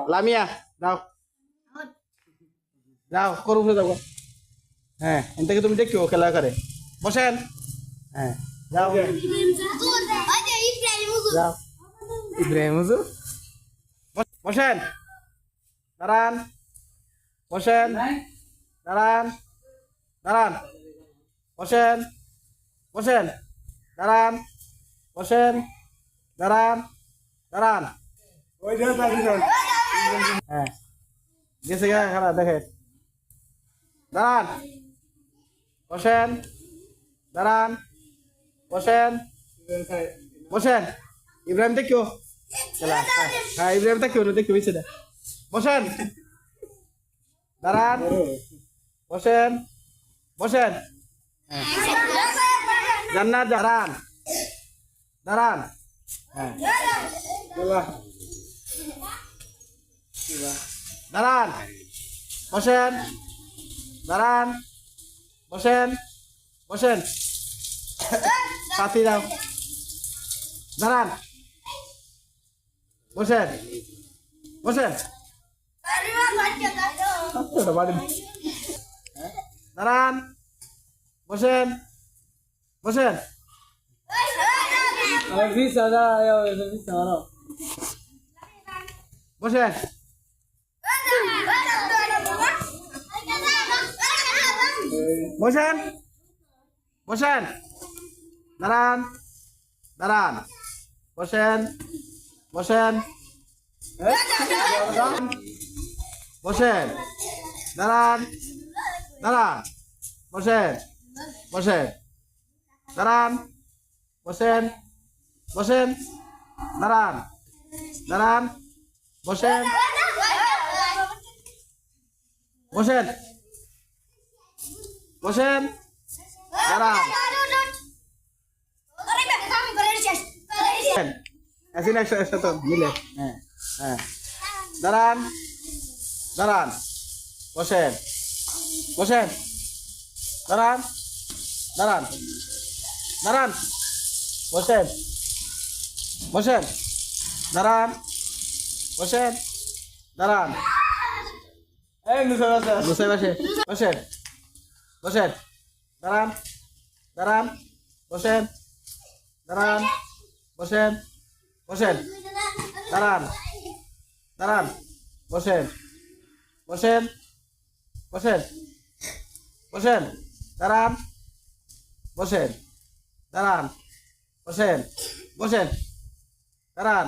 লামিয়া যাও যাও করু যাবো হ্যাঁ এন থেকে তুমি দেখিও খেলা করে বসেন হ্যাঁ যাও যাও ইব্রাহিম হুজুর বসেন দাঁড়ান বসেন দাঁড়ান দাঁড়ান বসেন বসেন দাঁড়ান বসেন দাঁড়ান দাঁড়ান হ্যাঁ গেছে গা খারাপ দেখেন দাঁড়ান বসেন দাঁড়ান বসেন বসেন ইব্রাহিম দেখিও হ্যাঁ ইব্রাহিম দেখিও না দেখিও হয়েছে বসেন দাঁড়ান বসেন বসেন জান্নাত দাঁড়ান দাঁড়ান হ্যাঁ দাঁড়ান বসেন দাঁড়ান বসেন বসেন সাথী যাও দাঁড়ান বসেন বসেন দাঁড়ান বসেন বসেন বসেন বসেন বসেন দাঁড়ান দাঁড়ান বসেন বসেন বসেন দাঁড়ান দাঁড়ান বসেন বসেন দাঁড়ান বসেন বসেন দাঁড়ান দাঁড়ান বসেন বসেন বসেন দাঁড়ান আসেন একসাথে মিলে হ্যাঁ হ্যাঁ দাঁড়ান দাঁড়ান বসেন বসেন দাঁড়ান দাঁড়ান দাঁড়ান বসেন বসেন দাঁড়ান বসেন দাঁড়ান বসে বসে বসেন বসেন দাঁড়ান দাঁড়ান বসেন দাঁড়ান বসেন বসেন দাঁড়ান দাঁড়ান বসেন বসেন বসেন বসেন দাঁড়ান বসেন দাঁড়ান বসেন বসেন দাঁড়ান